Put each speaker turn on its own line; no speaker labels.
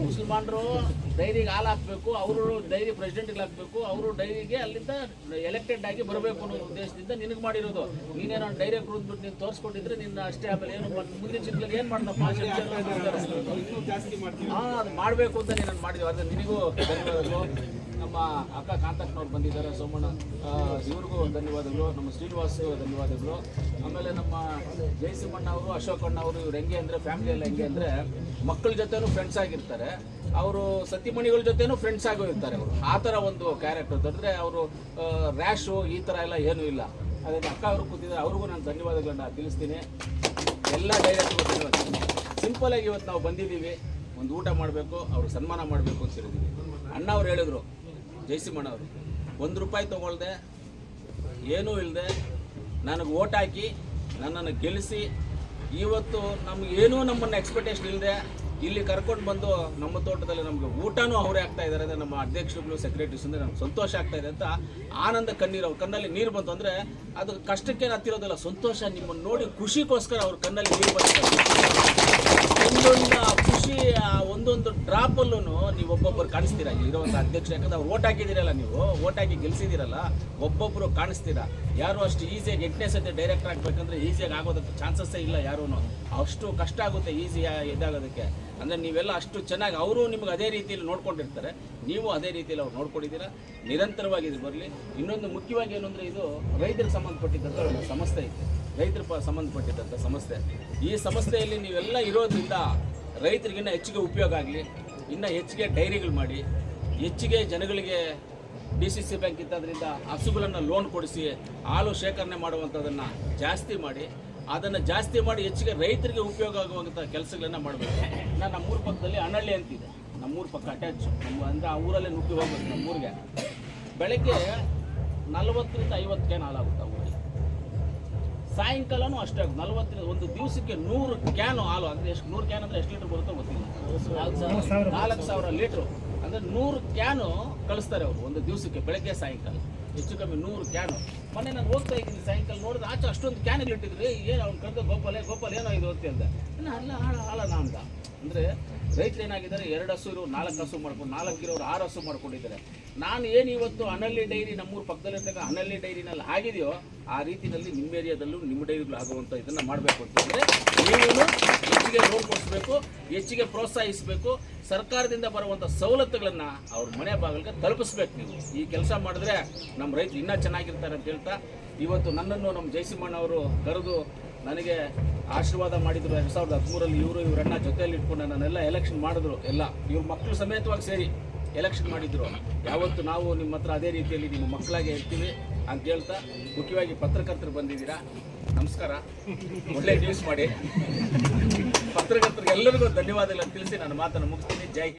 ಮುಸಲ್ಮಾನರು ಡೈರಿಗೆ ಹಾಲು ಹಾಕಬೇಕು, ಅವರು ಡೈರಿ ಪ್ರೆಸಿಡೆಂಟ್ಗೆ ಹಾಕಬೇಕು, ಅವರು ಡೈರಿಗೆ ಅಲ್ಲಿಂದ ಎಲೆಕ್ಟೆಡ್ ಆಗಿ ಬರಬೇಕು ಅನ್ನೋ ಉದ್ದೇಶದಿಂದ ನಿನಗೆ ಮಾಡಿರೋದು. ನೀನೇನೋ ಡೈರಿ ಕುಡಿದ್ಬಿಟ್ಟು ನೀನು ತೋರಿಸ್ಕೊಟ್ಟಿದ್ರೆ ನಿನ್ನ ಅಷ್ಟೇ. ಆಮೇಲೆ ಏನು ಮುಂದಿನ ಚಿತ್ರದಲ್ಲಿ ಏನು ಮಾಡ್ದಪ್ಪ ಅದು ಮಾಡಬೇಕು ಅಂತ ನೀನು ಮಾಡಿದ್ವಿ. ಆದರೆ ನಿನಗೂ ಧನ್ಯವಾದಗಳು. ನಮ್ಮ ಅಕ್ಕ ಕಾಂತಕ್ಕನವ್ರು ಬಂದಿದ್ದಾರೆ, ಸೋಮಣ್ಣ ಇವ್ರಿಗೂ ಧನ್ಯವಾದಗಳು, ನಮ್ಮ ಶ್ರೀನಿವಾಸ್ ಧನ್ಯವಾದಗಳು. ಆಮೇಲೆ ನಮ್ಮ ಜಯಸಿಂಹಣ್ಣ ಅವರು, ಅಶೋಕಣ್ಣ ಅವರು, ಇವ್ರು ಹೆಂಗೆ ಅಂದರೆ ಫ್ಯಾಮಿಲಿ ಎಲ್ಲ ಹೆಂಗೆ ಅಂದರೆ ಮಕ್ಕಳ ಜೊತೆನೂ ಫ್ರೆಂಡ್ಸ್ ಆಗಿರ್ತಾರೆ, ಅವರು ಸತಿಮಣಿಗಳ ಜೊತೆನೂ ಫ್ರೆಂಡ್ಸ್ ಆಗೋ ಇರ್ತಾರೆ. ಅವರು ಆ ಥರ ಒಂದು ಕ್ಯಾರೆಕ್ಟರ್ ಅಂದರೆ ಅವರು ರ್ಯಾಶು ಈ ಥರ ಎಲ್ಲ ಏನೂ ಇಲ್ಲ. ಅದೇ ಅಕ್ಕ ಅವರು ಕೂತಿದ್ದಾರೆ, ಅವ್ರಿಗೂ ನಾನು ಧನ್ಯವಾದಗಳನ್ನ ತಿಳಿಸ್ತೀನಿ. ಎಲ್ಲ ಡೈರೆಕ್ಟ್ರಿಗೂ ಧನ್ಯವಾದ. ಸಿಂಪಲಾಗಿ ಇವತ್ತು ನಾವು ಬಂದಿದ್ದೀವಿ, ಒಂದು ಊಟ ಮಾಡಬೇಕು, ಅವ್ರು ಸನ್ಮಾನ ಮಾಡಬೇಕು ಅಂತ ಹೇಳಿದ್ದೀವಿ. ಅಣ್ಣ ಅವ್ರು ಹೇಳಿದ್ರು, ಜಯಸಿಂಹಣ್ಣ ಅವರು, ₹1 ತೊಗೊಳ್ದೆ, ಏನೂ ಇಲ್ಲದೆ ನನಗೆ ಓಟ್ ಹಾಕಿ ನನ್ನನ್ನು ಗೆಲ್ಲಿಸಿ ಇವತ್ತು ನಮಗೇನೂ ನಮ್ಮನ್ನು ಎಕ್ಸ್ಪೆಕ್ಟೇಷನ್ ಇಲ್ಲದೆ ಇಲ್ಲಿ ಕರ್ಕೊಂಡು ಬಂದು ನಮ್ಮ ತೋಟದಲ್ಲಿ ನಮಗೆ ಊಟನೂ ಅವರೇ ಆಗ್ತಾ ಇದ್ದಾರೆ. ಅಂದರೆ ನಮ್ಮ ಅಧ್ಯಕ್ಷರುಗಳು, ಸೆಕ್ರೆಟರೀಸ್ ಅಂದರೆ ನಮ್ಗೆ ಸಂತೋಷ ಆಗ್ತಾ ಇದೆ ಅಂತ ಆನಂದ ಕಣ್ಣೀರು, ಅವ್ರ ಕಣ್ಣಲ್ಲಿ ನೀರು ಬಂತು. ಅಂದರೆ ಅದು ಕಷ್ಟಕ್ಕೇನು ಹತ್ತಿರೋದಿಲ್ಲ, ಸಂತೋಷ. ನಿಮ್ಮನ್ನು ನೋಡಿ ಖುಷಿಗೋಸ್ಕರ ಅವ್ರ ಕಣ್ಣಲ್ಲಿ ನೀರು ಬರ್ತದೆ. ಒಂದೊಂದು ಖುಷಿ, ಒಂದೊಂದು ಡ್ರಾಪಲ್ಲೂ ನೀವು ಒಬ್ಬೊಬ್ಬರು ಕಾಣಿಸ್ತೀರಾ ಇರೋವಂಥ ಅಧ್ಯಕ್ಷ. ಯಾಕಂದ್ರೆ ಅವ್ರು ಓಟ್ ಹಾಕಿದ್ದೀರಲ್ಲ, ನೀವು ಓಟ್ ಹಾಕಿ ಗೆಲ್ಸಿದ್ದೀರಲ್ಲ, ಒಬ್ಬೊಬ್ಬರು ಕಾಣಿಸ್ತೀರಾ. ಯಾರು ಅಷ್ಟು ಈಸಿಯಾಗಿ 8ನೇ ಸತಿ ಡೈರೆಕ್ಟರ್ ಆಗಬೇಕಂದ್ರೆ ಈಸಿಯಾಗಿ ಆಗೋದಕ್ಕೆ ಚಾನ್ಸಸ್ಸೇ ಇಲ್ಲ. ಯಾರೂ ಅಷ್ಟು ಕಷ್ಟ ಆಗುತ್ತೆ ಈಸಿ ಇದಾಗೋದಕ್ಕೆ. ಅಂದರೆ ನೀವೆಲ್ಲ ಅಷ್ಟು ಚೆನ್ನಾಗಿ, ಅವರು ನಿಮ್ಗೆ ಅದೇ ರೀತಿಯಲ್ಲಿ ನೋಡ್ಕೊಂಡಿರ್ತಾರೆ, ನೀವು ಅದೇ ರೀತಿಯಲ್ಲಿ ಅವ್ರು ನೋಡ್ಕೊಂಡಿದ್ದೀರಾ. ನಿರಂತರವಾಗಿ ಇದು ಬರಲಿ. ಇನ್ನೊಂದು ಮುಖ್ಯವಾಗಿ ಏನು ಅಂದರೆ, ಇದು ರೈತರಿಗೆ ಸಂಬಂಧಪಟ್ಟಿದ್ದಂಥ ಒಂದು ಸಂಸ್ಥೆ ಇದೆ, ರೈತರ ಸಂಬಂಧಪಟ್ಟಿದ್ದಂಥ ಸಂಸ್ಥೆ. ಈ ಸಂಸ್ಥೆಯಲ್ಲಿ ನೀವೆಲ್ಲ ಇರೋದ್ರಿಂದ ರೈತರಿಗಿನ್ನ ಹೆಚ್ಚಿಗೆ ಉಪಯೋಗ ಆಗಲಿ, ಇನ್ನೂ ಹೆಚ್ಚಿಗೆ ಡೈರಿಗಳು ಮಾಡಿ, ಹೆಚ್ಚಿಗೆ ಜನಗಳಿಗೆ DCC ಬ್ಯಾಂಕ್ ಇದ್ದದ್ರಿಂದ ಹಸುಗಳನ್ನು ಲೋನ್ ಕೊಡಿಸಿ ಹಾಲು ಶೇಖರಣೆ ಮಾಡುವಂಥದ್ದನ್ನು ಜಾಸ್ತಿ ಮಾಡಿ, ಅದನ್ನು ಜಾಸ್ತಿ ಮಾಡಿ ಹೆಚ್ಚಿಗೆ ರೈತರಿಗೆ ಉಪಯೋಗ ಆಗುವಂಥ ಕೆಲಸಗಳನ್ನು ಮಾಡಬೇಕು. ನಮ್ಮೂರ ಪಕ್ಕದಲ್ಲಿ ಅನಳ್ಳಿ ಅಂತಿದೆ, ನಮ್ಮೂರ ಪಕ್ಕ ಅಟ್ಯಾಚ್, ನಮ್ಮ ಅಂದರೆ ಆ ಊರಲ್ಲೇ ನುಗ್ಗಿ ಹೋಗ್ಬೇಕು. ನಮ್ಮೂರಿಗೆ ಬೆಳಗ್ಗೆ 40 ರಿಂದ 50 ಕ್ಯಾನ್ ಹಾಲಾಗುತ್ತೆ ಊರಲ್ಲಿ. ಸಾಯಂಕಾಲನೂ ಅಷ್ಟೇ 40 ಒಂದು ದಿವಸಕ್ಕೆ 100 ಕ್ಯಾನು ಹಾಲು. ಅಂದರೆ ಎಷ್ಟು 100 ಕ್ಯಾನ್ ಅಂದರೆ ಎಷ್ಟು ಲೀಟ್ರ್ ಬರುತ್ತೋ ಗೊತ್ತಿಲ್ಲ, 4,000 ಲೀಟ್ರು. ಅಂದರೆ 100 ಕ್ಯಾನು ಕಳಿಸ್ತಾರೆ ಅವರು ಒಂದು ದಿವಸಕ್ಕೆ, ಬೆಳಗ್ಗೆ ಸಾಯಂಕಾಲ ಹೆಚ್ಚು ಕಮ್ಮಿ 100 ಕ್ಯಾನು. ಮೊನ್ನೆ ನಾನು ಹೋಗ್ತಾ ಇದ್ದೀನಿ, ಸಾಯಂಕಾಲ ನೋಡಿದ್ರೆ ಆಚೆ ಅಷ್ಟೊಂದು ಕ್ಯಾನ್ಗಳು ಇಟ್ಟಿದ್ರು. ಏನು ಅವ್ನು ಕರೆದ ಗೋಪಾಲ್ ಏನೋ ಇದು ಅಂತ ಹೇಳ್ದೆ. ಹಾಲಣ್ಣ ಅಂತ. ಅಂದರೆ ರೈತರು ಏನಾಗಿದ್ದಾರೆ, 2 ಹಸು ಇರೋ 4 ಹಸು ಮಾಡ್ಕೊಂಡು, 4 ಇರೋರು 6 ಹಸು ಮಾಡ್ಕೊಂಡಿದ್ದಾರೆ. ನಾನು ಏನು ಇವತ್ತು ಅನಳ್ಳಿ ಡೈರಿ ನಮ್ಮೂರ ಪಕ್ಕದಲ್ಲಿದ್ದಾಗ ಅನಳ್ಳಿ ಡೈರಿನಲ್ಲಿ ಆಗಿದೆಯೋ ಆ ರೀತಿಯಲ್ಲಿ ನಿಮ್ಮ ಏರಿಯಾದಲ್ಲೂ ನಿಮ್ಮ ಡೈರಿಗಳು ಆಗುವಂಥ ಇದನ್ನು ಮಾಡಬೇಕು ಅಂತಂದರೆ ನೀವು ಹೆಚ್ಚಿಗೆ ಲೋನ್ ಕೊಡಿಸ್ಬೇಕು, ಹೆಚ್ಚಿಗೆ ಪ್ರೋತ್ಸಾಹಿಸಬೇಕು. ಸರ್ಕಾರದಿಂದ ಬರುವಂಥ ಸವಲತ್ತುಗಳನ್ನು ಅವ್ರ ಮನೆ ಬಾಗಿಲಿಗೆ ತಲುಪಿಸ್ಬೇಕು. ನೀವು ಈ ಕೆಲಸ ಮಾಡಿದ್ರೆ ನಮ್ಮ ರೈತರು ಇನ್ನೂ ಚೆನ್ನಾಗಿರ್ತಾರೆ ಅಂತ ಹೇಳ್ತಾ, ಇವತ್ತು ನನ್ನನ್ನು ನಮ್ಮ ಜಯಸಿಂಹಣ್ಣ ಅವರು ಕರೆದು ನನಗೆ ಆಶೀರ್ವಾದ ಮಾಡಿದರು. 2013ರಲ್ಲಿ ಇವರನ್ನ ಜೊತೆಯಲ್ಲಿ ಇಟ್ಕೊಂಡು ನನ್ನೆಲ್ಲ ಎಲೆಕ್ಷನ್ ಮಾಡಿದ್ರು. ಎಲ್ಲ ಇವ್ರ ಮಕ್ಕಳು ಸಮೇತವಾಗಿ ಸೇರಿ ಎಲೆಕ್ಷನ್ ಮಾಡಿದ್ರು. ಯಾವತ್ತು ನಾವು ನಿಮ್ಮ ಹತ್ರ ಅದೇ ರೀತಿಯಲ್ಲಿ ನಿಮ್ಮ ಮಕ್ಕಳಾಗೆ ಇರ್ತೀವಿ ಅಂತ ಹೇಳ್ತಾ, ಮುಖ್ಯವಾಗಿ ಪತ್ರಕರ್ತರು ಬಂದಿದ್ದೀರಾ, ನಮಸ್ಕಾರ, ಒಳ್ಳೆ ನ್ಯೂಸ್ ಮಾಡಿ. ಪತ್ರಕರ್ತರಿಗೆ ಎಲ್ಲರಿಗೂ ಧನ್ಯವಾದಗಳನ್ನು ತಿಳಿಸಿ ನನ್ನ ಮಾತನ್ನು ಮುಗಿಸ್ತೀನಿ. ಜೈ